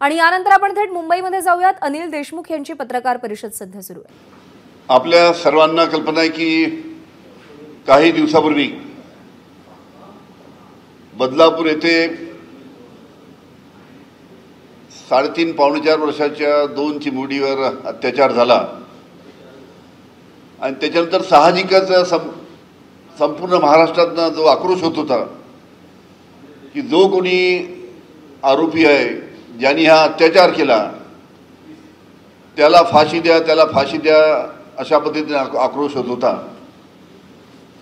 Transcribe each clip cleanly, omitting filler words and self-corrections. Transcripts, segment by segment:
आणि यानंतर आपण थेट मुंबईमध्ये जाऊयात। अनिल देशमुख यांची पत्रकार परिषद सध्या सुरू आहे। आपल्या सर्वांना कल्पना आहे की काही दिवसापूर्वी बदलापूर येथे 3.5 पावणे 4 वर्षाच्या 2 चिमुरडीवर अत्याचार झाला आणि त्याच्यानंतर साहजिकच संपूर्ण महाराष्ट्रात जो आक्रोश होत होता की जो कोणी आरोपी आहे ज्यांनी हा अत्याचार केला त्याला फाशी द्या अशा पद्धतीने आक्रोश होत होता।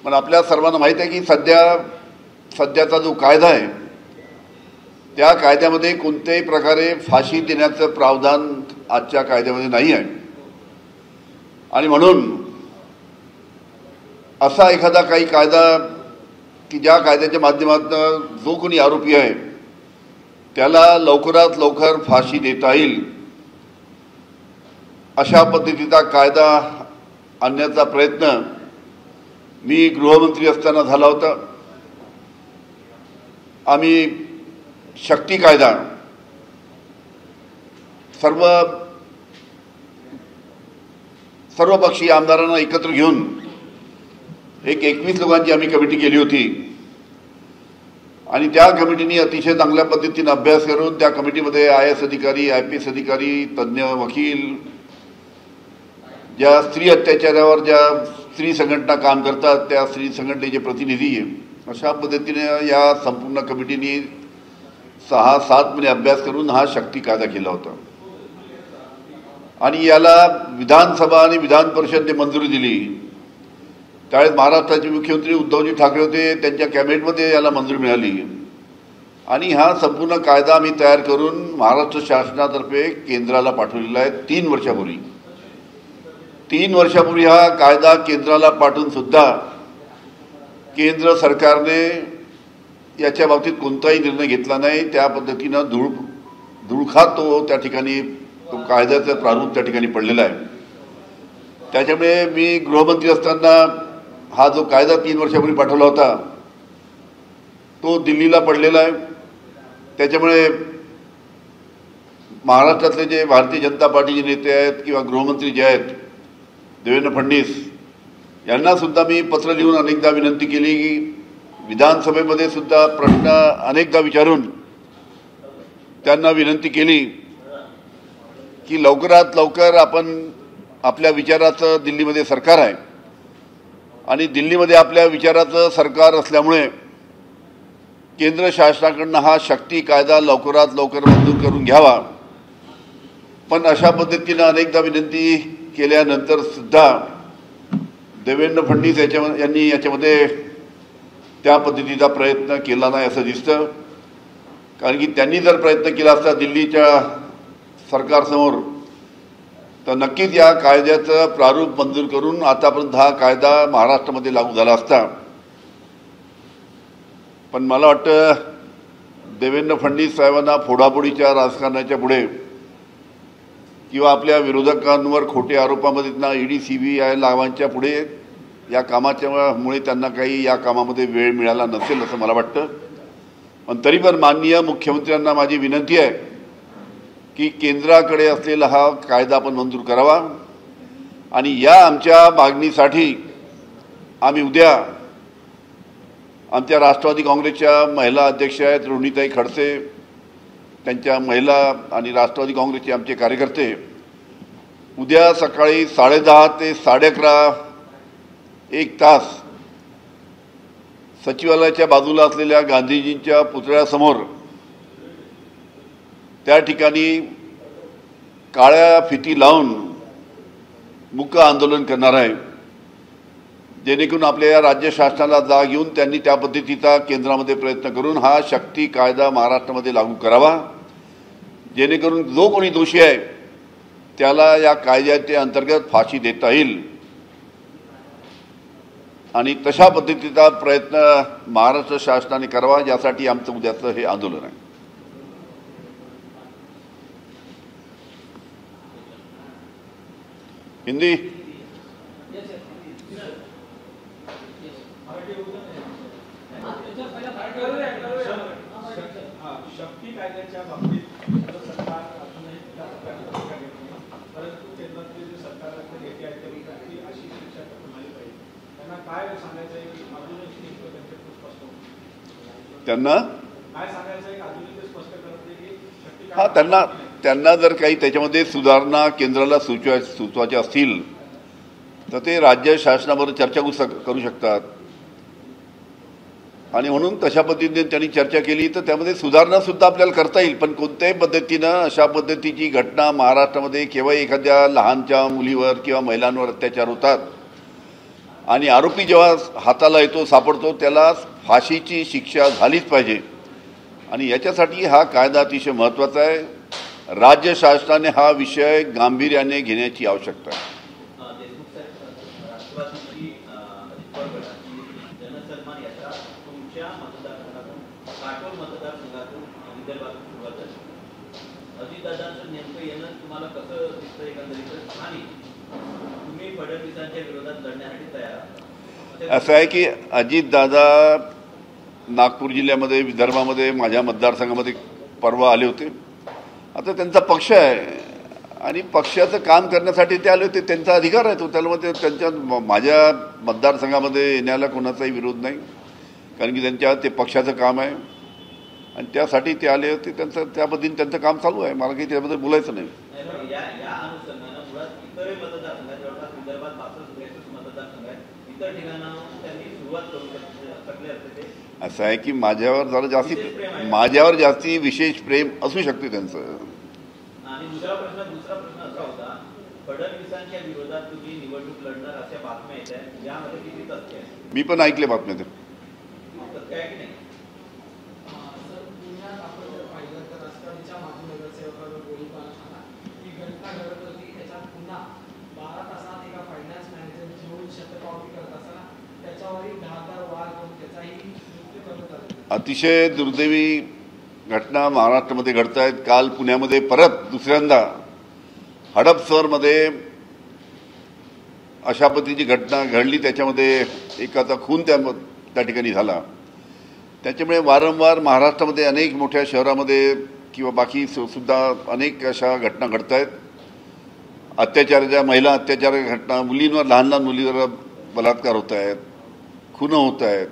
पण आपल्या सर्वांना माहिती आहे की सध्याचा जो कायदा आहे त्या कायद्यामध्ये कोणत्याही प्रकारे फाशी देण्याचं प्रावधान आजच्या कायद्यामध्ये नाही आहे आणि म्हणून असा एखादा काही कायदा की ज्या कायद्याच्या माध्यमातून जो कोणी आरोपी आहे त्याला लवकरात लवकर फाशी देता येईल अशा पद्धतीचा कायदा आणण्याचा प्रयत्न मी गृहमंत्री असताना झाला होता। आम्ही शक्ती कायदा सर्व पक्षीय आमदारांना एकत्र घेऊन 21 लोकांची आम्ही कमिटी केली होती आणि त्या कमिटीने अतिशय चांगल्या पद्धतीने अभ्यास करून त्या कमिटीमध्ये IAS अधिकारी, IPS अधिकारी, तज्ञ वकील, ज्या स्त्री अत्याचारावर ज्या स्त्री संघटना काम करतात त्या स्त्री संघटनेचे प्रतिनिधी अशा पद्धतीने या संपूर्ण कमिटीने 6-7 महिने अभ्यास करून हा शक्ती कायदा केला होता आणि याला विधानसभा आणि विधान परिषदेने मंजुरी दिली। त्यावेळेस महाराष्ट्राचे मुख्यमंत्री उद्धवजी ठाकरे होते, त्यांच्या कॅबिनेटमध्ये याला मंजुरी मिळाली आणि हा संपूर्ण कायदा आम्ही तयार करून महाराष्ट्र शासनातर्फे केंद्राला पाठवलेला आहे। 3 वर्षापूर्वी हा कायदा केंद्राला पाठवून सुद्धा केंद्र सरकारने याच्या बाबतीत कोणताही निर्णय घेतला नाही। त्या पद्धतीनं धुळखात तो त्या ठिकाणी तो कायद्याचं प्रारूप त्या ठिकाणी पडलेला आहे। त्याच्यामुळे मी गृहमंत्री असताना हा जो कायदा 3 वर्षापूर्वी पाठवला होता तो दिल्लीला पडलेला आहे। त्याच्यामुळे महाराष्ट्रातले जे भारतीय जनता पार्टीचे नेते आहेत किंवा गृहमंत्री जे आहेत देवेंद्र फडणवीस यांना सुद्धा मी पत्र लिहून अनेकदा विनंती केली की विधानसभेमध्ये सुद्धा प्रश्न अनेकदा विचारून त्यांना विनंती केली की लवकरात लवकर आपण आपल्या विचाराचं दिल्लीमध्ये सरकार आहे आणि दिल्लीमध्ये आपल्या विचाराचं सरकार असल्यामुळे केंद्र शासनाकडून हा शक्ती कायदा लवकरात लवकर मंजूर करून घ्यावा। पण अशा पद्धतीने अनेकदा विनंती केल्यानंतर सुद्धा देवेंद्र फडणवीस यांनी याच्यामध्ये त्या पद्धतीचा प्रयत्न केला नाही असं दिसतं। कारण की त्यांनी जर प्रयत्न केला असता दिल्लीच्या सरकारसमोर तर नक्कीच या कायद्याचं प्रारूप मंजूर करून आतापर्यंत हा कायदा महाराष्ट्रामध्ये लागू झाला असता। पण मला वाटतं देवेंद्र फडणवीस साहेबांना फोडाफोडीच्या राजकारणाच्या पुढे किंवा आपल्या विरोधकांवर खोटे आरोपामध्ये ED CBI लावांच्या पुढे या कामाच्यामुळे त्यांना काही या कामामध्ये वेळ मिळाला नसेल असं मला वाटतं। पण तरी पण माननीय मुख्यमंत्र्यांना माझी विनंती आहे की केंद्राकडे असलेला हा कायदा आपण मंजूर करावा आणि या आमच्या मागणीसाठी आम्ही उद्या आमच्या राष्ट्रवादी काँग्रेसच्या महिला अध्यक्ष आहेत रोहिणीताई खडसे, त्यांच्या महिला आणि राष्ट्रवादी काँग्रेसचे आमचे कार्यकर्ते उद्या सकाळी 10:30 ते 11:30 1 तास सचिवालयाच्या बाजूला असलेल्या गांधीजींच्या पुतळ्यासमोर त्या ठिकाणी काळ्या फिती लावून मूक आंदोलन करणार आहे, जेणेकरून आपल्या या राज्य शासनाला जाग घेऊन त्यांनी त्या पद्धतीचा केंद्रामध्ये प्रयत्न करून हा शक्ती कायदा महाराष्ट्रामध्ये लागू करावा, जेणेकरून जो कोणी दोषी आहे त्याला या कायद्याच्या अंतर्गत फाशी देता येईल आणि तशा पद्धतीचा प्रयत्न महाराष्ट्र शासनाने करावा, यासाठी आमचं उद्याचं हे आंदोलन आहे। हिंदी शक्ती कायद्याच्या बाबतीत सरकार त्यांना हा त्यांना जर काही त्याच्यामध्ये सुधारणा केंद्राला सुचवायचे असतील तर ते राज्य शासनाबरोबर चर्चा करू शकतात आणि म्हणून तशा पद्धतीने त्यांनी चर्चा केली तर त्यामध्ये सुधारणा सुद्धा आपल्याला करता येईल. पण कोणत्याही पद्धतीनं अशा पद्धतीची घटना महाराष्ट्रामध्ये केव्हाही एखाद्या लहानच्या मुलीवर किंवा महिलांवर अत्याचार होतात आणि आरोपी जेव्हा हाताला येतो सापडतो त्याला फाशीची शिक्षा झालीच पाहिजे आणि याच्यासाठी हा कायदा अतिशय महत्त्वाचा आहे. राज्य शासनाने हा विषय गांभीर्याने घेण्याची आवश्यकता आहे. अजितदादांचं नेमकं येणं तुम्हाला कसं दिसतं एकंदरीत आणि तुम्ही फडणवीसांच्या विरोधात लढण्यासाठी तयार? असं आहे की अजितदादा नागपूर जिल्ह्यामध्ये विदर्भामध्ये माझ्या मतदारसंघामध्ये परवा आले होते. आता त्यांचा पक्ष आहे आणि पक्षाचं काम करण्यासाठी ते आले होते, त्यांचा अधिकार आहे तो. त्याला मध्ये त्यांच्या माझ्या मतदारसंघामध्ये येण्याला कोणाचाही विरोध नाही कारण की त्यांच्या ते पक्षाचं काम आहे आणि त्यासाठी ते आले होते. त्यांचं त्या पद्धतीने त्यांचं काम चालू आहे. मला काही त्याबद्दल बोलायचं नाही. असं आहे की माझ्यावर जास्ती विशेष प्रेम असू शकते त्यांचं. आणि दुसरा प्रश्न असा होता, फडणवीसांच्या विरोधात तुम्ही निवडणूक लढणार अशा बातम्या येत आहेत, यामध्ये किती तथ्य आहे? मी पण ऐकले बातम्या ते. तथ्य आहे की नाही? अतिशय दुर्दैवी घटना महाराष्ट्रामध्ये घडत आहेत. काल पुण्यामध्ये परत दुसऱ्यांदा हडपसरमध्ये अशा पद्धतीची घटना घडली. त्याच्यामध्ये एकाचा खून त्या ठिकाणी झाला. त्याच्यामुळे वारंवार महाराष्ट्रामध्ये अनेक मोठ्या शहरामध्ये किंवा बाकी सुद्धा अनेक अशा घटना घडत आहेत. अत्याचाराच्या महिला अत्याचार घटना, मुलींवर लहान लहान मुलीवर बलात्कार होत आहेत, खून होत आहेत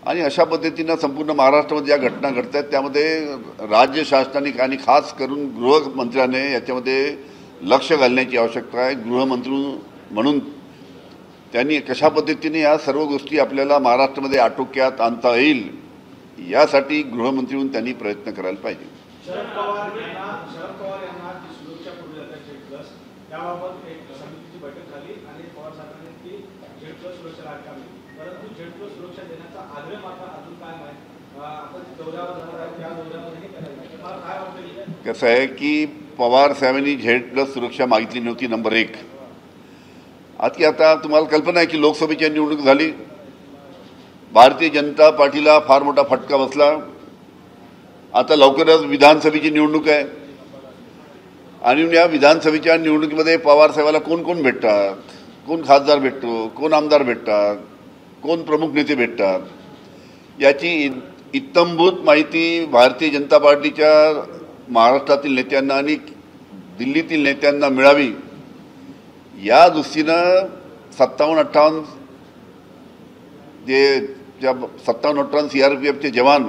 आणि अशा पद्धतीनं संपूर्ण महाराष्ट्रामध्ये ज्या घटना घडत आहेत त्यामध्ये राज्य शासनाने आणि खास करून गृहमंत्र्याने याच्यामध्ये लक्ष घालण्याची आवश्यकता आहे. गृहमंत्री म्हणून त्यांनी कशा पद्धतीने या सर्व गोष्टी आपल्याला महाराष्ट्रामध्ये आटोक्यात आणता येईल यासाठी गृहमंत्री म्हणून त्यांनी प्रयत्न करायला पाहिजे. शरद पवार यांना सुरक्षा पुरवली जाते झेड प्लस, त्याबाबत एक समितीची बैठक झाली आणि पवार साहेबांनी ती झेड प्लस सुरक्षा राखावी. परंतु झेड प्लस सुरक्षा देण्याचा आग्रह मात्र अजून कायम आहे. आपण दौऱ्यावर जाणार आहे, त्या दौऱ्यामध्येही करायला मला काय वाटतं? कसं आहे की पवार साहेबांनी झेड प्लस सुरक्षा मागितली नव्हती. नंबर एक. आता तुम्हाला कल्पना आहे की लोकसभेची निवडणूक झाली, भारतीय जनता पार्टीला फार मोठा फटका बसला. आता लवकरच विधानसभेची निवडणूक आहे आणि या विधानसभेच्या निवडणुकीमध्ये पवार साहेबाला कोण कोण भेटतात, कोण खासदार भेटतो, कोण आमदार भेटतात, कोण प्रमुख नेते भेटतात याची इत्तंभूत माहिती भारतीय जनता पार्टीच्या महाराष्ट्रातील नेत्यांना आणि दिल्लीतील नेत्यांना मिळावी या दृष्टीनं 57-58 ज्या 57-58 CRPFचे जवान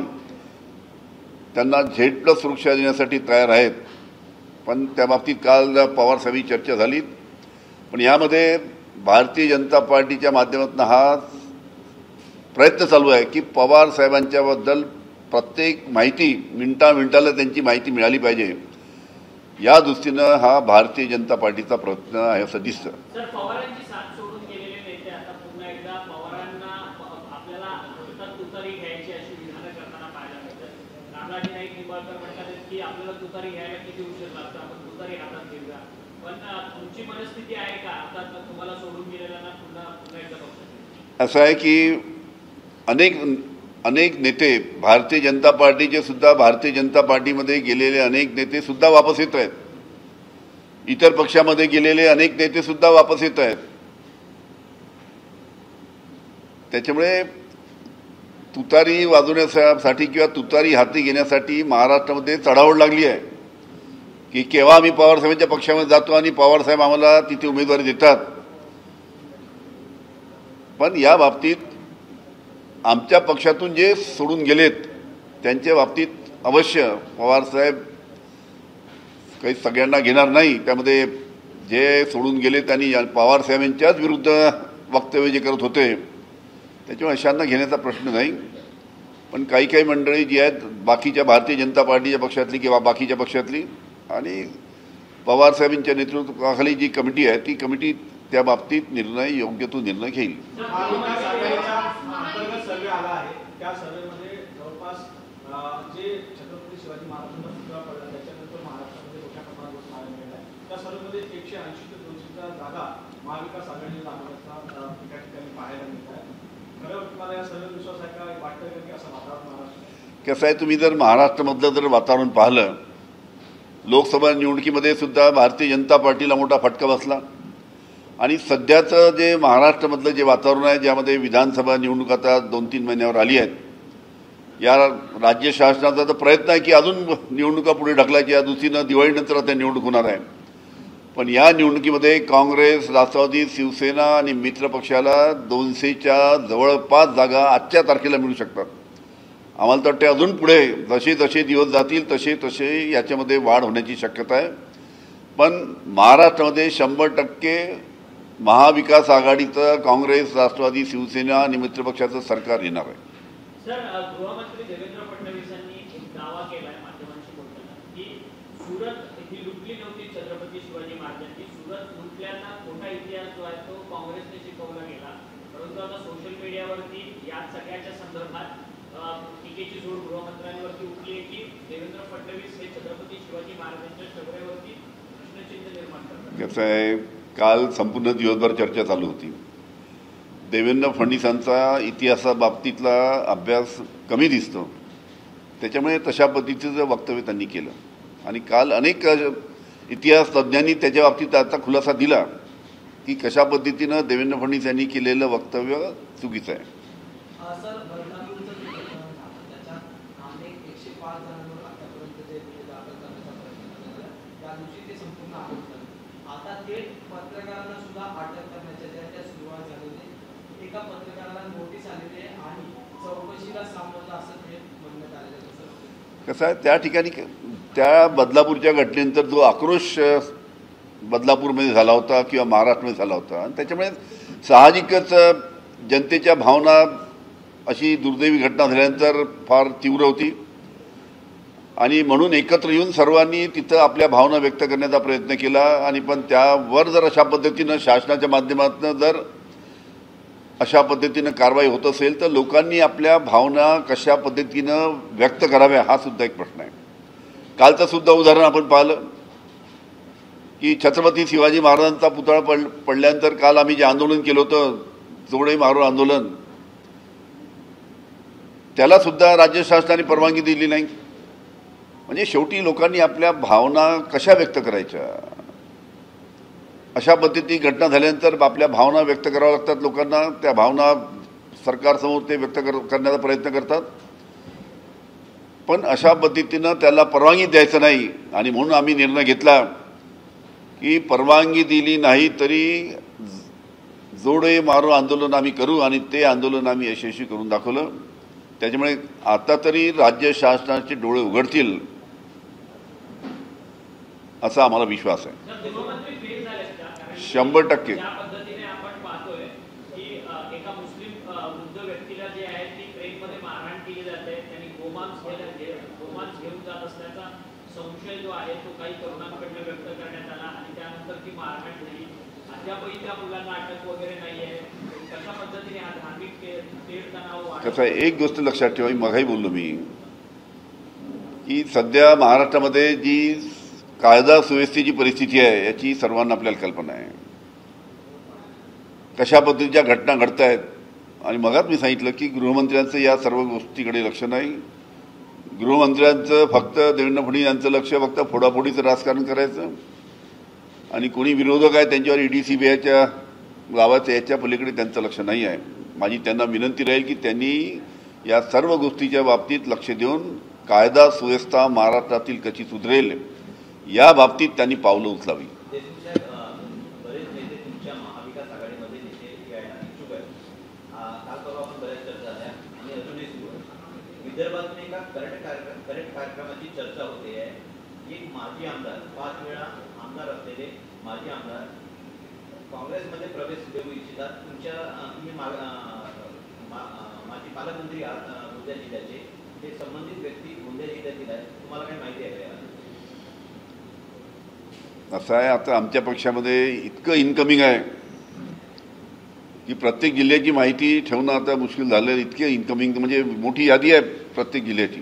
त्यांना झेड प्लस सुरक्षा देण्यासाठी तयार आहेत. पण त्या बाबतीत काल पवारसाहेबांची चर्चा झाली. पण यामध्ये भारतीय जनता पार्टीच्या माध्यमातून हा प्रयत्न चालू आहे की पवार साहेबांच्याबद्दल प्रत्येक माहिती मिनिटाला त्यांची माहिती मिळाली पाहिजे. या दृष्टीनं हा भारतीय जनता पार्टीचा प्रयत्न आहे असं दिसतं. सर, पवारांची साथ सोडून गेलेले नेते आता पुन्हा एकदा पवारांना आपल्याला तुतारी घ्यायची अशी विधानं करताना पाहायला मिळतं. रामराजे नाईक निंबाळकर म्हणतात की आपल्याला तुतारी घ्यायला किती उशीर लागतो, आपण तुतारी हातात घेऊया. पण तुमची मनस्थिती आहे का आता तुम्हाला सोडून गेलेल्यांना पुन्हा एकदा बघतो? असं आहे की अनेक नेते भारतीय जनता पार्टीचे सुद्धा भारतीय जनता पार्टीमध्ये गेलेले अनेक नेते सुद्धा वापस येत आहेत. इतर पक्षामध्ये गेलेले अनेक नेते सुद्धा वापस येत आहेत. त्याच्यामुळे तुतारी वाजवण्यासाठी किंवा तुतारी हाती घेण्यासाठी महाराष्ट्रामध्ये चढाओढ लागली आहे की केव्हा आम्ही पवारसाहेबांच्या पक्षामध्ये जातो आणि पवारसाहेब आम्हाला तिथे उमेदवारी देतात. पण या बाबतीत आमच्या पक्षातून जे सोडून गेलेत त्यांच्या बाबतीत अवश्य पवारसाहेब काही सगळ्यांना घेणार नाही. त्यामध्ये जे सोडून गेले त्यांनी पवारसाहेबांच्याच विरुद्ध वक्तव्य जे करत होते त्याच्यामुळे अशांना घेण्याचा प्रश्न नाही. पण काही काही मंडळी जी आहेत बाकीच्या भारतीय जनता पार्टीच्या पक्षातली किंवा बाकीच्या पक्षातली आणि पवारसाहेबांच्या नेतृत्वाखाली जी कमिटी आहे ती कमिटी त्या बाबतीत योग्य तो निर्णय घेईल. महाविकास आघाडीचा अंतर्गत सर्वे आला आहे. त्या सर्वेमध्ये जवळपास जे छत्रपती शिवाजी महाराजांना पुतळा पडला त्याच्यानंतर महाराष्ट्रामध्ये मोठ्या प्रमाणावर पाहायला मिळाला आहे. त्या सर्वेमध्ये 180 ते 200 जागा महाविकास आघाडीला दाखवण्याचा एका ठिकाणी पाहायला मिळत आहे. खरं तुम्हाला या सर्वे विश्वास आहे का? वाटतं का की असं वातावरण महाराष्ट्रात? कसं आहे, तुम्ही जर महाराष्ट्रामधलं जर वातावरण पाहिलं, लोकसभा निवडणुकीमध्ये सुद्धा भारतीय जनता पार्टीला मोठा फटका बसला आणि सध्याचं जे महाराष्ट्रामधलं जे वातावरण आहे ज्यामध्ये विधानसभा निवडणूक आता 2-3 महिन्यावर आली आहेत, या राज्य शासनाचा तर प्रयत्न आहे की अजून निवडणुका पुढे ढकलायच्या. दुसरीनं दिवाळीनंतर आता निवडणूक होणार आहे. पण या निवडणुकीमध्ये काँग्रेस, राष्ट्रवादी, शिवसेना आणि मित्र पक्षाला 200च्या जवळपास जागा आजच्या तारखेला मिळू शकतात. आम्हाला तर वाटते अजून पुढे जसे जसे दिवस जातील तसे तसे याच्यामध्ये वाढ होण्याची शक्यता आहे. पण महाराष्ट्रामध्ये 100% महाविकास आघाडीचं काँग्रेस, राष्ट्रवादी, शिवसेना आणि मित्रपक्षाचं सरकार येणार आहे. सर, गृहमंत्री देवेंद्र फडणवीसांनी एक दावा केलाय माध्यमांशी बोलताना की सुरत ही लुटली नव्हती छत्रपती शिवाजी महाराजांची. सुरत लुटल्याचा खोटा इतिहास जो आहे तो काँग्रेसने शिकवला गेला. परंतु आता सोशल मीडियावरती या सगळ्याच्या संदर्भात टीकेची जोड गृहमंत्र्यांवरती उठली आहे की देवेंद्र फडणवीस हे छत्रपती शिवाजी महाराजांच्या शौर्यावरती प्रश्नचिन्ह निर्माण करतात. कसं आहे, काल संपूर्ण दिवसभर चर्चा चालू होती. देवेंद्र फडणवीसांचा इतिहासाबाबतीतला अभ्यास कमी दिसतो, त्याच्यामुळे तशा पद्धतीचं वक्तव्य त्यांनी केलं. आणि काल अनेक इतिहास तज्ज्ञांनी त्याच्या बाबतीत आता खुलासा दिला की कशा पद्धतीनं देवेंद्र फडणवीस यांनी केलेलं वक्तव्य चुकीचं आहे. सर, बदलापूरचं जे प्रकरण झालं त्याच्यात अनेक 105 जणांवर आतापर्यंत जे गुन्हे दाखल करण्याचा प्रयत्न झाला, त्या दिवशी ते संपूर्ण अटक झाले. आता थेट पत्रकारांना सुद्धा अटक करण्याच्या ज्या सुरुवात झालेली, एका पत्रकाराला नोटीस आलेली आहे आणि चौकशीला सामोरं असं थेट म्हणण्यात आलेलं आहे. कसं आहे, त्या ठिकाणी त्या बदलापूरच्या घटनेनंतर जो आक्रोश बदलापूरमध्ये झाला होता किंवा महाराष्ट्रामध्ये झाला होता आणि त्याच्यामुळे साहजिकच जनतेच्या भावना अशी दुर्दैवी घटना झाल्यानंतर फार तीव्र होती आणि म्हणून एकत्र येऊन सर्वांनी तिथं आपल्या भावना व्यक्त करण्याचा प्रयत्न केला. आणि पण त्यावर जर अशा पद्धतीनं शासनाच्या माध्यमातून जर अशा पद्धतीनं कारवाई होत असेल तर लोकांनी आपल्या भावना कशा पद्धतीनं व्यक्त कराव्या हा सुद्धा एक प्रश्न आहे. कालचं सुद्धा उदाहरण आपण पाहिलं की छत्रपती शिवाजी महाराजांचा पुतळा पडल्यानंतर काल आम्ही जे आंदोलन केलं होतं, जोडे मारो आंदोलन, त्याला सुद्धा राज्य शासनाने परवानगी दिली नाही. म्हणजे शेवटी लोकांनी आपल्या भावना कशा व्यक्त करायच्या, अशा पद्धती घटना झाल्यानंतर आपल्या भावना व्यक्त कराव्या लागतात लोकांना. त्या भावना सरकारसमोर ते व्यक्त करण्याचा प्रयत्न करतात. पण अशा पद्धतीनं त्याला परवानगी द्यायचं नाही आणि म्हणून आम्ही निर्णय घेतला की परवानगी दिली नाही तरी जोडे मारो आंदोलन आम्ही करू आणि ते आंदोलन आम्ही यशस्वी करून दाखवलं. त्याच्यामुळे आता तरी राज्य शासनाचे डोळे उघडतील असा आम्हाला विश्वास आहे. 100%. ज्या पद्धतीने आपण पाहतोय की एका मुस्लिम वृद्ध व्यक्तीला जे आहे ती ट्रेनमध्ये मारहाण केली जाते, त्यांनी गोमांस घेऊन जात असल्याचा संशय जो आहे तो काही तरुणांकडून व्यक्त करण्यात आला आणि त्यानंतर ती मारहाण झाली. अद्यापही त्या मुलांना अटक वगैरे नाहीये. कशा पद्धतीने हा धार्मिक तेढ तणाव कसं आहे, एक गोष्ट लक्षात ठेवा, मगाही बोललो मी की सध्या महाराष्ट्रामध्ये जी कायदा सुव्यवस्थेची परिस्थिती आहे याची सर्वांना आपल्याला कल्पना आहे. कशा पद्धतीच्या घटना घडत आहेत आणि मगाच मी सांगितलं की गृहमंत्र्यांचं या सर्व गोष्टीकडे लक्ष नाही. गृहमंत्र्यांचं फक्त देवेंद्र फडणवीस यांचं लक्ष फक्त फोडाफोडीचं राजकारण करायचं आणि कोणी विरोधक आहे त्यांच्यावर ईडी सीबीआयच्या गावाचं याच्या पलीकडे त्यांचं लक्ष नाही आहे. माझी त्यांना विनंती राहील की त्यांनी या सर्व गोष्टीच्या बाबतीत लक्ष देऊन कायदा सुव्यवस्था महाराष्ट्रातील कशी सुधरेल या बाबतीत त्यांनी पावलं उचलावी. देशमुख साहेब, बरेच नेते तुमच्या महाविकास आघाडीमध्ये नेते यायला इच्छुक आहेत. काल परवा आपण बऱ्याच चर्चा झाल्या. एक माजी आमदार 5 वेळा आमदार असलेले माजी आमदार काँग्रेसमध्ये प्रवेश देऊ इच्छितात. तुम्ही माजी पालकमंत्री आहात गोंदिया जिल्ह्याचे, ते संबंधित व्यक्ती गोंदिया जिल्ह्यातील आहेत. तुम्हाला काही माहिती आहे का? असं आहे, आता आमच्या पक्षामध्ये इतकं इनकमिंग आहे की प्रत्येक जिल्ह्याची माहिती ठेवणं आता मुश्किल झालं. इतके इनकमिंग म्हणजे मोठी यादी आहे प्रत्येक जिल्ह्याची.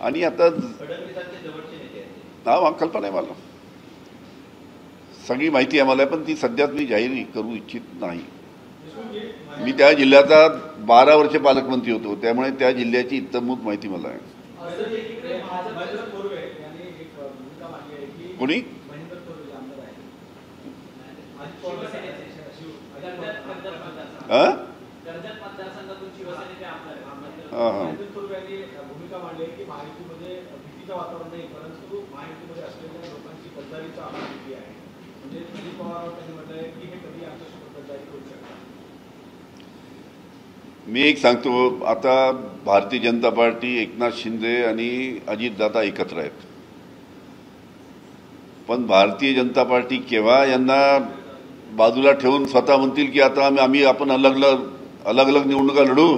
आणि आता फडणवीसांचे जवळचे नेते आहेत. हा कल्पना आहे मला, सगळी माहिती आहे मला, पण ती सध्याच मी जाहीर करू इच्छित नाही. मी त्या जिल्ह्याचा 12 वर्ष पालकमंत्री होतो, त्यामुळे त्या जिल्ह्याची इत्तमभूत माहिती मला आहे. असं एकीकडे भाजप महेंद्र कोरवे यांनी एक भूमिका मांडली आहे की कोणी? महेंद्र कोरवे जे आमदार आहेत कर्जत मतदारसंघातून शिवसेनेचे आमदार आहेत. हां हां महेंद्र कोरवे यांनी भूमिका मांडली आहे की महायुतीमध्ये भीतीचं वातावरण नाही, परंतु महायुतीमध्ये असलेल्या लोकांची गद्दारीचा आम्हाला भीती आहे. म्हणजे अजित पवार त्यांनी म्हटलं आहे की हे कधी आमच्यासोबत गद्दारी करू शकतात. मी एक सांगतो, आता भारतीय जनता पार्टी, एकनाथ शिंदे आणि अजितदादा एकत्र आहेत. पण भारतीय जनता पार्टी केव्हा यांना बाजूला ठेवून स्वतः म्हणतील की आता आपण अलग अलग निवडणुका लढू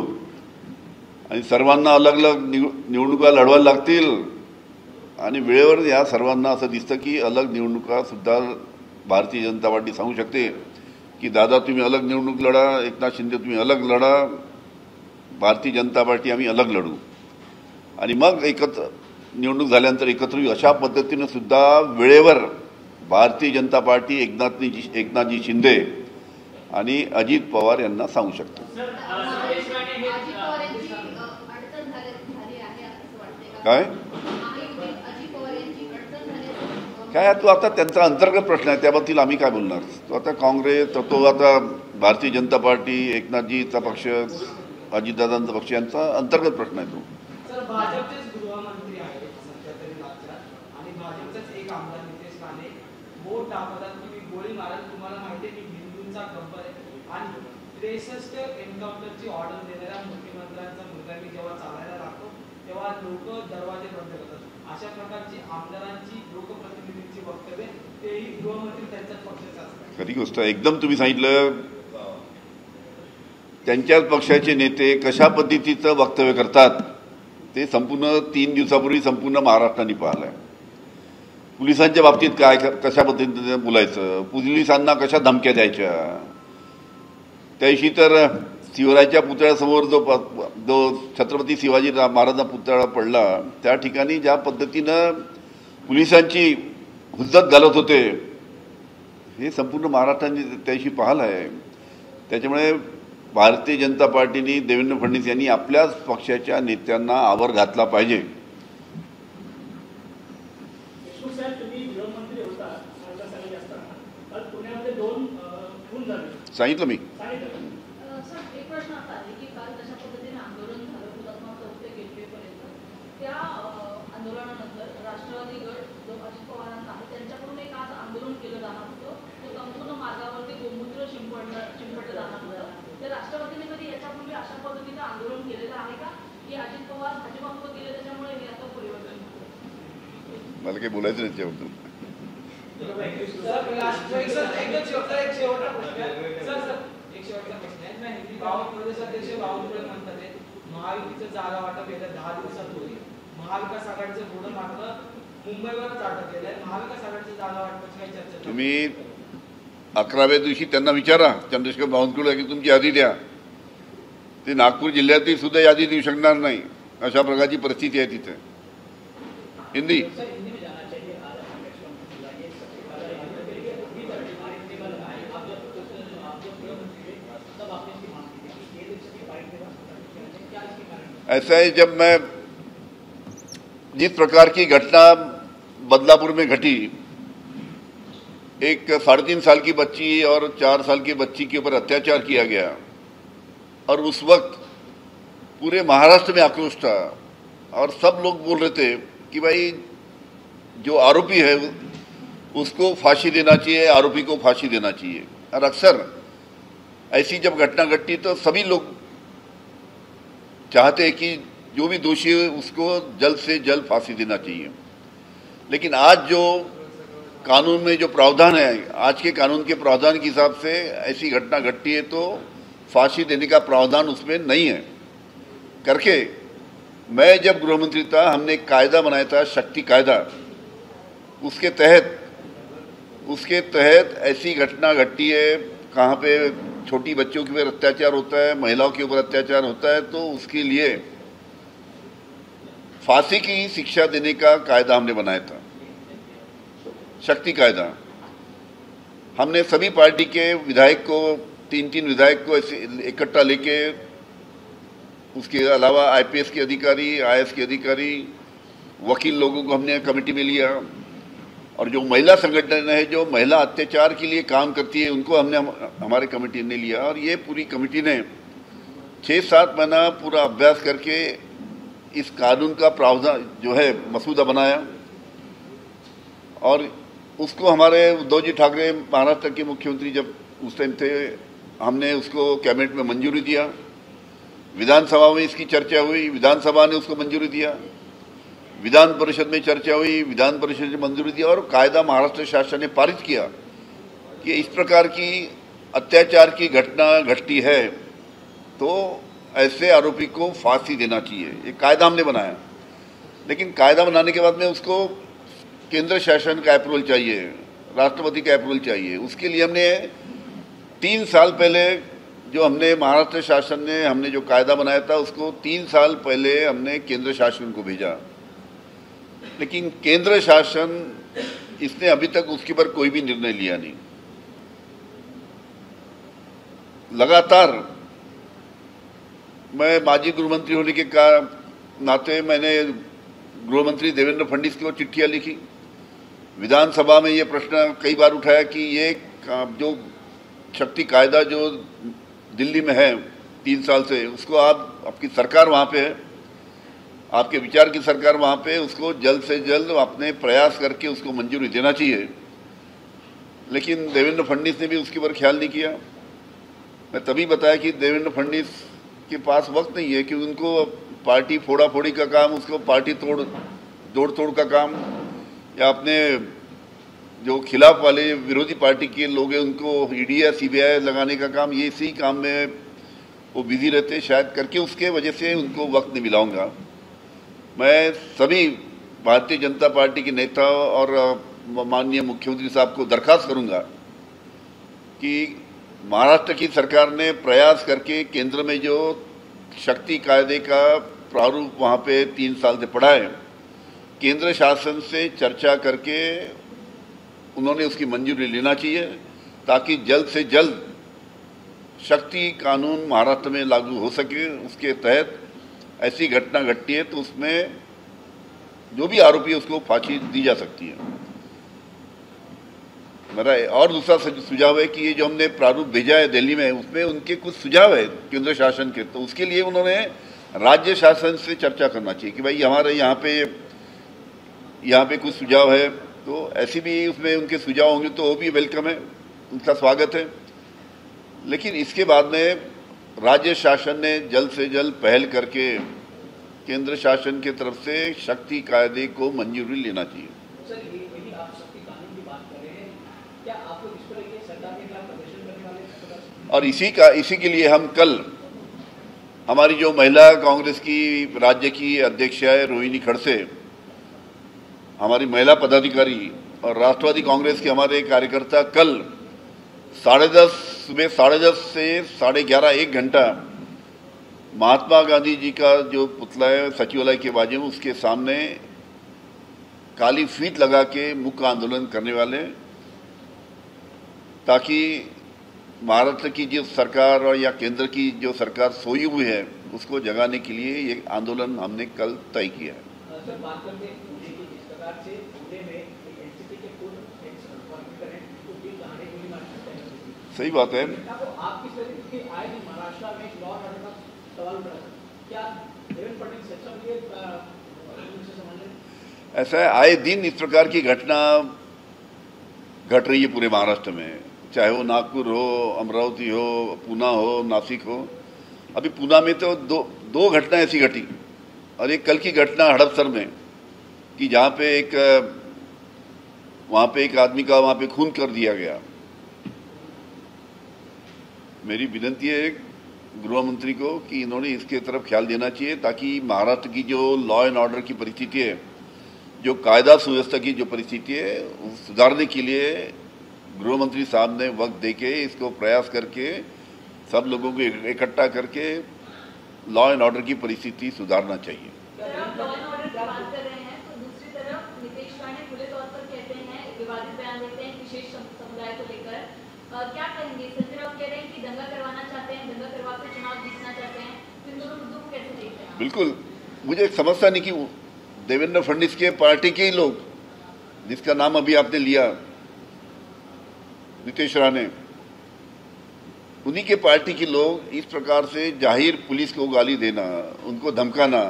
आणि सर्वांना अलग अलग निवडणुका लढवायला लागतील. आणि वेळेवर या सर्वांना असं दिसतं की अलग निवडणुका सुद्धा भारतीय जनता पार्टी सांगू शकते की दादा तुम्ही अलग निवडणूक लढा, एकनाथ शिंदे तुम्ही अलग लढा, भारतीय जनता पार्टी आम्ही अलग लढू आणि मग एकत्र निवडणूक झाल्यानंतर एकत्र येऊ. अशा पद्धतीनं सुद्धा वेळेवर भारतीय जनता पार्टी एकनाथजी शिंदे आणि अजित पवार यांना सांगू शकतो. काय काय तो आता त्यांचा अंतर्गत प्रश्न आहे, त्याबद्दल आम्ही काय बोलणार. तो आता काँग्रेस, तो आता भारतीय जनता पार्टी, एकनाथजीचा पक्ष, अजितदादांचा पक्ष यांचा अंतर्गत प्रश्न आहे तो. सर, भाजपचेच गृहमंत्री आहेत सध्या तरी राज्यात आणि भाजपचाच एक आमदार नितेश राणे बोट दाखवतात की गोळी माराल. तुम्हाला माहिती आहे की हिंदूंचा गब्बर आहे आणि 63 एन्काउंटरची ऑर्डर देणाऱ्या मुख्यमंत्र्यांचा मुलगा मी जेव्हा चालायला लागतो तेव्हा लोक दरवाजे बंद करतात. अशा प्रकारची आमदारांची लोकप्रतिनिधींची वक्तव्य, तेही गृहमंत्री त्यांच्याच पक्षाचे असतात. खरी गोष्ट आहे एकदम. तुम्ही सांगितलं त्यांच्याच पक्षाचे नेते कशा पद्धतीचं वक्तव्य करतात ते संपूर्ण 3 दिवसापूर्वी संपूर्ण महाराष्ट्राने पाहिलं आहे. पोलिसांच्या बाबतीत काय कशा पद्धतीने बोलायचं, पोलिसांना कशा धमक्या द्यायच्या. त्याविषयी तर शिवरायाच्या पुतळ्यासमोर जो छत्रपती शिवाजी महाराजांचा पुतळा पडला त्या ठिकाणी ज्या पद्धतीनं पोलिसांची हुज्जत घालत होते हे संपूर्ण महाराष्ट्राने त्याविषयी पाहिलं आहे. त्याच्यामुळे भारतीय जनता पार्टीने देवेंद्र फडणवीस यांनी आपल्याच पक्षाच्या नेत्यांना आवर घातला पाहिजे. सांगितलं मी. एक प्रश्न असा आहे की काल कशा पद्धतीने आंदोलन झालं हुतात्मा चौक ते गेटवेपर्यंत, त्या आंदोलनानंतर राष्ट्रवादी गट जो अजित पवारांचा आहे त्यांच्याकडून एक आज आंदोलन केलं जाणार होतं. तो संपूर्ण मार्गावरती गोमूत्र शिंपडलं जाणार होतं. तर राष्ट्रवादीने कधी याच्यापूर्वी अशा पद्धतीचं आंदोलन केलेलं आहे का की अजित पवार भाजपासोबत गेले त्याच्यामुळे हे आता परिवर्तन झालं? मला काही बोलायचं नाही त्याबद्दल. महायुतीचं जागा वाटप येत्या 10 दिवसात होईल. महाविकास आघाडीचं घोडं मात्र मुंबईवरच अटकलेलं आहे. महाविकास आघाडीचं जागा वाटपाची काही चर्चा? तुम्ही 11व्या दिवशी त्यांना विचारा, चंद्रशेखर बावनकुळे, की तुमची यादी द्या. ते नागपूर जिल्ह्यातील सुद्धा यादी देऊ शकणार नाही, अशा प्रकारची परिस्थिती आहे तिथे. हिंदी ऐसा है, जब मैं जिस प्रकार की घटना बदलापुर में घटी, एक 3.5 साल की बच्ची और 4 साल की बच्ची के ऊपर अत्याचार किया गया और उस वक्त पूरे महाराष्ट्र में आक्रोश था और सब लोग बोल रहे थे कि भाई जो आरोपी है उसको फांसी देना चाहिए, आरोपी को फांसी देना चाहिए. और अक्सर ऐसी जब घटना घटती तो सभी लोग चाहते हैं कि जो भी दोषी है उसको जल्द से जल्द फांसी देना चाहिए. लेकिन आज जो कानून में जो प्रावधान है, आज के कानून के प्रावधान के हिसाब से ऐसी घटना घटती है तो फांसी देने का प्रावधान उसमें नहीं है करके, मैं जब गृहमंत्री था हमने एक कायदा बनाया था, शक्ति कायदा। उसके तहत ऐसी घटना घटती है कहाँ पे छोटी बच्चों के ऊपर अत्याचार होता है, महिलाओं के ऊपर अत्याचार होता है, तो उसके लिए फांसी की शिक्षा देने का कायदा हमने बनाया था, शक्ति कायदा। हमने सभी पार्टी के विधायक को, 3 विधायक को ऐसे इकट्ठा लेके, उसके अलावा आईपीएस के अधिकारी, आईएएस के अधिकारी, वकील लोगों को हमने कमेटी में लिया, और जो महिला संगठन है जो महिला अत्याचार के लिए काम करती है उनको हमने हमारे कमेटी ने लिया। और ये पूरी कमेटी ने 6-7 महीना पूरा अभ्यास करके इस कानून का प्रावधान जो है मसूदा बनाया, और उसको हमारे उद्धव जी ठाकरे महाराष्ट्र के मुख्यमंत्री जब उस टाइम थे, हमने उसको कैबिनेट में मंजूरी दिया, विधानसभा में इसकी चर्चा हुई, विधानसभा ने उसको मंजूरी दिया, विधान परिषद में चर्चा हुई, विधान परिषद ने मंजूरी दिया, और कायदा महाराष्ट्र शासन ने पारित किया कि इस प्रकार की अत्याचार की घटना घटती है तो ऐसे आरोपी को फांसी देना चाहिए। ये कायदा हमने बनाया, लेकिन कायदा बनाने के बाद में उसको केंद्र शासन का अप्रूवल चाहिए, राष्ट्रपति का अप्रूवल चाहिए। उसके लिए हमने 3 साल पहले जो हमने महाराष्ट्र शासन ने हमने जो कायदा बनाया था उसको 3 साल पहले हमने केंद्र शासन को भेजा, लेकिन केंद्र शासन इसने अभी तक उसके ऊपर कोई भी निर्णय लिया नहीं। लगातार मैं माजी गृहमंत्री होने के नाते मैंने गृहमंत्री देवेंद्र फडणवीस को चिट्ठियां लिखी, विधानसभा में ये प्रश्न कई बार उठाया कि ये जो शक्ति कायदा जो दिल्ली में है 3 साल से, उसको आपकी सरकार वहाँ पे है, आपके विचार की सरकार वहाँ पे, उसको जल्द से जल्द अपने प्रयास करके उसको मंजूरी देना चाहिए। लेकिन देवेंद्र फडणवीस ने भी उसके ऊपर ख्याल नहीं किया। मैं तभी बताया कि देवेंद्र फडणवीस के पास वक्त नहीं है कि उनको पार्टी फोड़ा फोड़ी का काम, उसको पार्टी जोड़ तोड़ का काम, या अपने जो खिलाफ वाले विरोधी पार्टी के लोग हैं उनको ईडी या सीबीआई लगाने का काम, ये इसी काम में वो बिजी रहते शायद करके, उसके वजह से उनको वक्त नहीं मिलाऊंगा। मैं सभी भारतीय जनता पार्टी के नेता और माननीय मुख्यमंत्री साहब को दरखास्त करूंगा कि महाराष्ट्र की सरकार ने प्रयास करके केंद्र में जो शक्ति कायदे का प्रारूप वहाँ पे 3 साल से पड़ा है, केंद्र शासन से चर्चा करके उन्होंने उसकी मंजूरी लेना चाहिए, ताकि जल्द से जल्द शक्ति कानून महाराष्ट्र में लागू हो सके। उसके तहत ऐसी घटना घटती है तो उसमें जो भी आरोपी है उसको फांसी दी जा सकती है। मेरा और दूसरा सुझाव है कि ये जो हमने प्रारूप भेजा है दिल्ली में, उसमें उनके कुछ सुझाव है केंद्र शासन के, तो उसके लिए उन्होंने राज्य शासन से चर्चा करना चाहिए कि भाई हमारे यहाँ पे कुछ सुझाव है, तो ऐसी भी उसमें उनके सुझाव होंगे तो वो भी वेलकम है, उनका स्वागत है। लेकिन इसके बाद में राज्य शासन ने जल्द से जल्द पहल करके केंद्र शासन की तरफ से शक्ति कायदे को मंजूरी लेना चाहिए। सर, यदि आप शक्ति कानून की बात कर रहे हैं, क्या आपको इस पर एक सरकार के खिलाफ प्रदर्शन करने वाले? और इसी के लिए हम कल हमारी जो महिला कांग्रेस की राज्य की अध्यक्ष है रोहिणी खड़से, हमारी महिला पदाधिकारी और राष्ट्रवादी कांग्रेस के हमारे कार्यकर्ता कल 10:30 सुबह 10:30 से 11:30 1 घंटा महात्मा गांधी जी का जो पुतला है सचिवालय के बाजू में, उसके सामने काली फीत लगा के मुख्य आंदोलन करने वाले, ताकि महाराष्ट्र की जो सरकार और या केंद्र की जो सरकार सोई हुई है उसको जगाने के लिए ये आंदोलन हमने कल तय किया है। सर, बात करते हैं पुणे की, जिस प्रकार से पुणे में एनसीपी के पूर्व बिल कहानी गोली मार सकते हैं। सही बात है। आप किस तरह की आए दिन महाराष्ट्र में लॉ एंड ऑर्डर का सवाल उठ रहा है, क्या देवेंद्र फडणवीस सक्षम के समझ रहे? ऐसा है, आए दिन इस प्रकार की घटना घट रही है पूरे महाराष्ट्र में, चाहे वो नागपुर हो, अमरावती हो, पूना हो, नासिक हो। अभी पूना में तो दो घटना ऐसी घटी, और एक कल की घटना हड़पसर में कि जहाँ पे एक वहां पे एक आदमी का वहां पे खून कर दिया गया। मेरी विनती है गृह मंत्री को कि इन्होंने इसके तरफ ख्याल देना चाहिए, ताकि महाराष्ट्र की जो लॉ एंड ऑर्डर की परिस्थिति है, जो कायदा सुव्यवस्था की जो परिस्थिति है, उस सुधारने के लिए गृह मंत्री साहब ने वक्त देके इसको प्रयास करके सब लोगों को इकट्ठा करके लॉ एंड ऑर्डर की परिस्थिति सुधारना चाहिए। अगर आप लॉ एंड ऑर्डर की बात कर रहे हैं तो दूसरी तरफ नीतीश राणे खुले तौर पर कहते हैं, विवादित बयान देते हैं विशेष समुदाय को लेकर। क्या कहेंगे? संजय राउत कह रहे हैं कि दंगा करवाना चाहते हैं, दंगा करवा कर चुनाव जीतना चाहते हैं, तो इन दोनों मुद्दों को कैसे देखते हैं? बिल्कुल, मुझे समझता नहीं कि देवेंद्र फडणवीस के पार्टी के ही लोग, जिसका नाम अभी आपने लिया नीतीश राणे, उन्हीं के पार्टी के लोग इस प्रकार से जाहिर पुलिस को गाली देना, उनको धमकाना,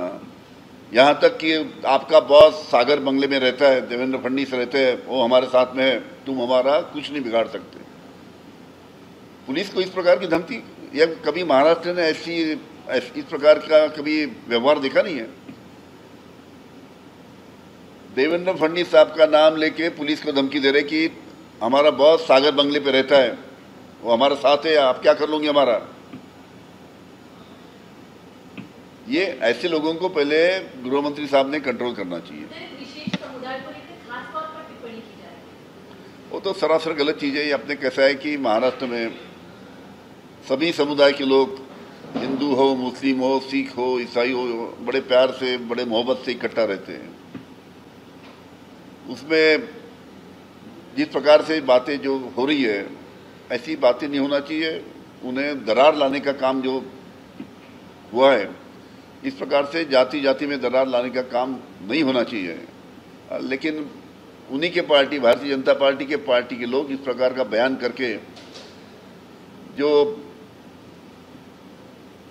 यहाँ तक कि आपका बॉस सागर बंगले में रहता है, देवेंद्र फडणवीस रहते हैं, वो हमारे साथ में है, तुम हमारा कुछ नहीं बिगाड़ सकते। पुलिस को इस प्रकार की धमकी, या कभी महाराष्ट्र ने ऐसी इस प्रकार का कभी व्यवहार देखा नहीं है। देवेंद्र फडणवीस साहब का नाम लेके पुलिस को धमकी दे रहे कि हमारा बॉस सागर बंगले पे रहता है, वो हमारे साथ है, आप क्या कर लोगे हमारा। ये ऐसे लोगों को पहले गृह मंत्री साहब ने कंट्रोल करना चाहिए। विशेष समुदाय को लेकर खास तौर पर टिप्पणी की जा रही है, वो तो सरासर गलत चीज है। ये अपने कैसा है कि महाराष्ट्र में सभी समुदाय के लोग, हिंदू हो, मुस्लिम हो, सिख हो, ईसाई हो, बड़े प्यार से, बड़े मोहब्बत से इकट्ठा रहते हैं। उसमें जिस प्रकार से बातें जो हो रही है, ऐसी बातें नहीं होना चाहिए। उन्हें दरार लाने का काम जो हुआ है, इस प्रकार से जाति जाति में दरार लाने का काम नहीं होना चाहिए। लेकिन उन्हीं के पार्टी, भारतीय जनता पार्टी के लोग इस प्रकार का बयान करके जो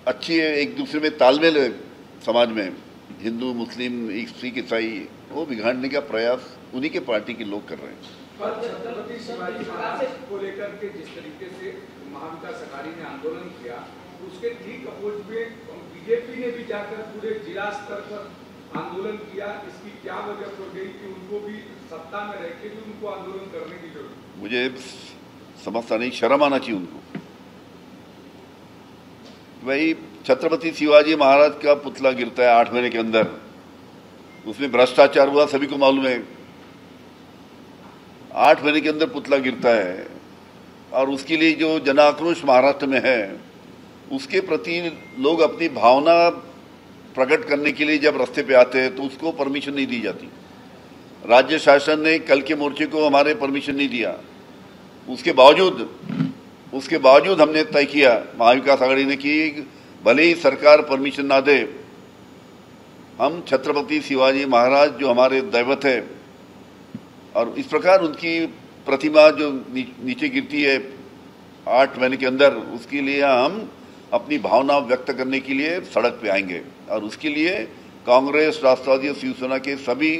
अच्छी है, एक दूसरे में तालमेल है समाज में, हिंदू मुस्लिम सिख ईसाई, वो बिगाड़ने का प्रयास उन्हीं के पार्टी के लोग कर रहे हैं। पर छत्रपति शिवाजी महाराज को लेकर के जिस तरीके से महाविकास अघाड़ी ने आंदोलन किया, उसके ठीक अपोज में बीजेपी ने भी जाकर पूरे जिला स्तर पर आंदोलन किया। इसकी क्या वजह हो गई कि उनको भी सत्ता में रहकर भी उनको आंदोलन करने की जरूरत? मुझे समझता नहीं, शर्म आना चाहिए उनको। भाई, छत्रपति शिवाजी महाराज का पुतला गिरता है 8 महीने के अंदर, उसमें भ्रष्टाचार हुआ, सभी को मालूम है। 8 महीने के अंदर पुतला गिरता है, और उसके लिए जो जन आक्रोश महाराष्ट्र में है, उसके प्रति लोग अपनी भावना प्रकट करने के लिए जब रास्ते पे आते हैं तो उसको परमिशन नहीं दी जाती। राज्य शासन ने कल के मोर्चे को हमारे परमिशन नहीं दिया। उसके बावजूद हमने तय किया, महाविकास आघाड़ी ने, कि भले ही सरकार परमिशन ना दे, हम छत्रपति शिवाजी महाराज जो हमारे दैवत है, और इस प्रकार उनकी प्रतिमा जो नीचे गिरती है 8 महीने के अंदर, उसके लिए हम अपनी भावना व्यक्त करने के लिए सड़क पे आएंगे। और उसके लिए कांग्रेस, राष्ट्रवादी और शिवसेना के सभी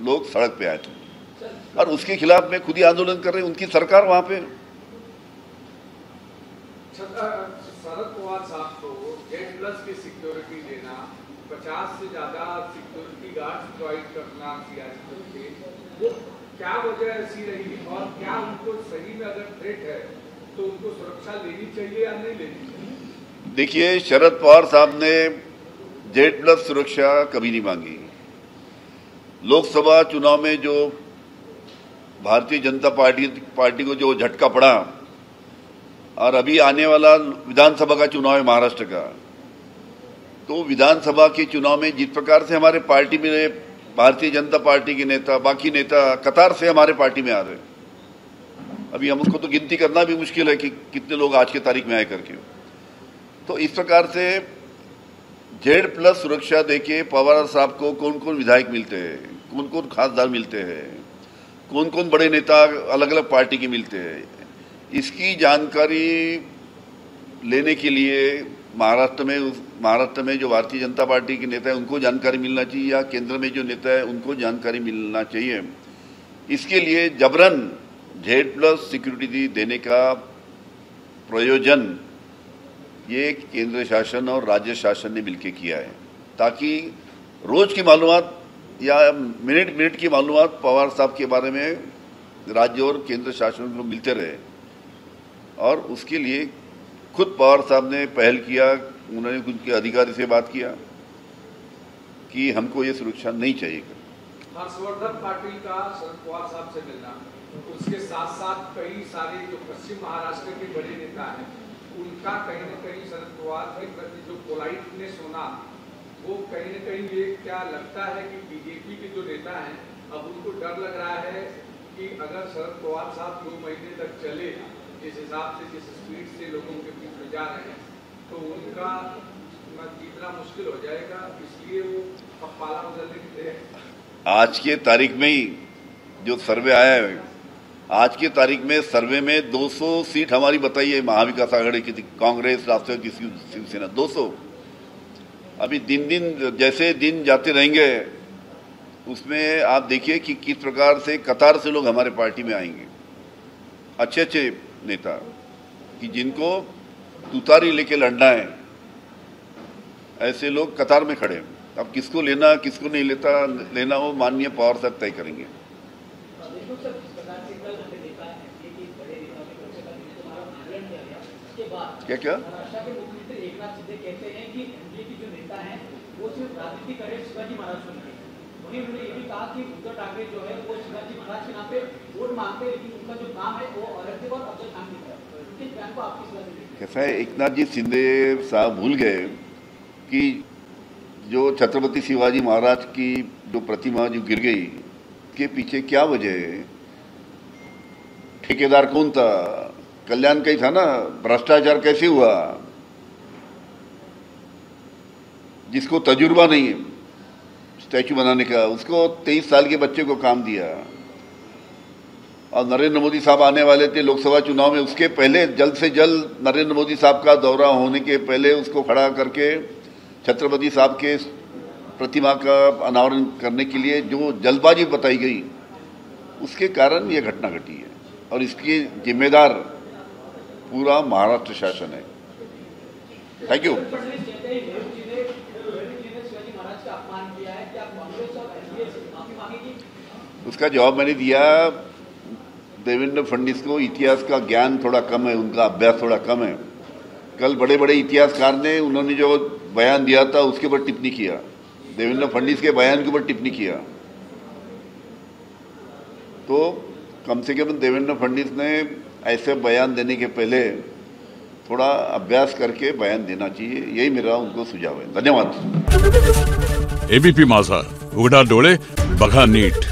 लोग सड़क पे आए थे, और उसके खिलाफ में खुद ही आंदोलन कर रहे हैं। उनकी सरकार वहां पे। शरद पवार साहब को Z+ की सिक्योरिटी देना, 50 से ज्यादा सिक्योरिटी गार्ड प्रोवाइड करना सीआरपीएफ के, वो क्या वजह ऐसी रही, और क्या उनको सही में अगर थ्रेट है तो उनको सुरक्षा लेनी चाहिए या नहीं लेनी चाहिए? देखिए, शरद पवार साहब ने Z+ सुरक्षा कभी नहीं मांगी। लोकसभा चुनाव में जो भारतीय जनता पार्टी को जो झटका पड़ा, और अभी आने वाला विधानसभा का चुनाव है महाराष्ट्र का, तो विधानसभा के चुनाव में जिस प्रकार से हमारे पार्टी में भारतीय जनता पार्टी के नेता, बाकी नेता कतार से हमारे पार्टी में आ रहे, अभी हम उसको तो गिनती करना भी मुश्किल है कि कितने लोग आज के तारीख में आए करके। तो इस प्रकार से Z+ सुरक्षा देके पवार साहब को कौन कौन विधायक मिलते हैं, कौन कौन खासदार मिलते हैं, कौन कौन बड़े नेता अलग अलग पार्टी के मिलते हैं, इसकी जानकारी लेने के लिए महाराष्ट्र में जो भारतीय जनता पार्टी के नेता है उनको जानकारी मिलना चाहिए, या केंद्र में जो नेता है उनको जानकारी मिलना चाहिए। इसके लिए जबरन Z+ सिक्योरिटी देने का प्रयोजन ये केंद्र शासन और राज्य शासन ने मिलकर किया है, ताकि रोज की मालूमात या मिनट की मालूमात पवार साहब के बारे में राज्य और केंद्र शासन को मिलते रहे, और उसके लिए खुद पवार साहब ने पहल किया। उन्होंने उनके अधिकारी से बात किया कि हमको ये सुरक्षा नहीं चाहिए। हर्षवर्धन पाटिल का शरद पवार साहब से मिलना, उसके साथ साथ कई सारे जो पश्चिम महाराष्ट्र के बड़े नेता हैं, उनका कहीं न कहीं शरद पवार के प्रति जो पोलाइटनेस होना, वो कहीं न कहीं ये क्या लगता है कि बीजेपी के जो नेता हैं अब उनको डर लग रहा है कि अगर शरद पवार साहब 2 महीने तक चले जिस हिसाब से, जिस स्पीड से लोगों के बीच में जा रहे हैं, तो उनका जीतना मुश्किल हो जाएगा, इसलिए वो अब पाला बदलने की तैयारी। आज के तारीख में ही जो सर्वे आया है, आज की तारीख में सर्वे में 200 सीट हमारी बताई है महाविकास आघाड़ी की, कांग्रेस, राष्ट्रवादी, शिवसेना 200। अभी दिन दिन जैसे दिन जाते रहेंगे उसमें आप देखिए कि किस प्रकार से कतार से लोग हमारे पार्टी में आएंगे, अच्छे अच्छे नेता कि जिनको तुतारी लेके लड़ना है, ऐसे लोग कतार में खड़े हैं। अब किसको लेना किसको नहीं लेना वो माननीय पवार साहब तय करेंगे। क्या क्या महाराष्ट्र के मुख्यमंत्री एकनाथ शिंदे कहते हैं कि एनडीए के जो नेता हैं वो सिर्फ राजनीति करे शिवाजी महाराज को नहीं। उन्होंने ये भी कहा कि उद्धव ठाकरे जो है वो शिवाजी महाराज के नाम पे वोट मांगते हैं, लेकिन उनका जो काम है वो औरंगजेब और अफजल खान की तरह। इस बयान को आप किस तरह से? कैसा है, एकनाथ जी शिंदे साहब भूल गए कि जो छत्रपति शिवाजी महाराज की जो प्रतिमा जो गिर गई के पीछे क्या वजह है, ठेकेदार कौन था, कल्याण का ही था ना, भ्रष्टाचार कैसे हुआ, जिसको तजुर्बा नहीं है स्टैचू बनाने का, उसको 23 साल के बच्चे को काम दिया। और नरेंद्र मोदी साहब आने वाले थे लोकसभा चुनाव में, उसके पहले जल्द से जल्द नरेंद्र मोदी साहब का दौरा होने के पहले उसको खड़ा करके छत्रपति साहब के प्रतिमा का अनावरण करने के लिए जो जल्दबाजी बताई गई, उसके कारण ये घटना घटी है, और इसकी जिम्मेदार पूरा महाराष्ट्र शासन है। Thank you. उसका जवाब मैंने दिया। देवेंद्र फडणवीस को इतिहास का ज्ञान थोड़ा कम है, उनका अभ्यास थोड़ा कम है। कल बड़े बड़े इतिहासकार ने उन्होंने जो बयान दिया था उसके ऊपर टिप्पणी किया, देवेंद्र फडणवीस के बयान के ऊपर टिप्पणी किया। तो कम से कम देवेंद्र फडणवीस ने ऐसे बयान देने के पहले थोड़ा अभ्यास करके बयान देना चाहिए, यही मेरा उनको सुझाव है। धन्यवाद। एबीपी माझा, उघडा डोळे बघा नीट।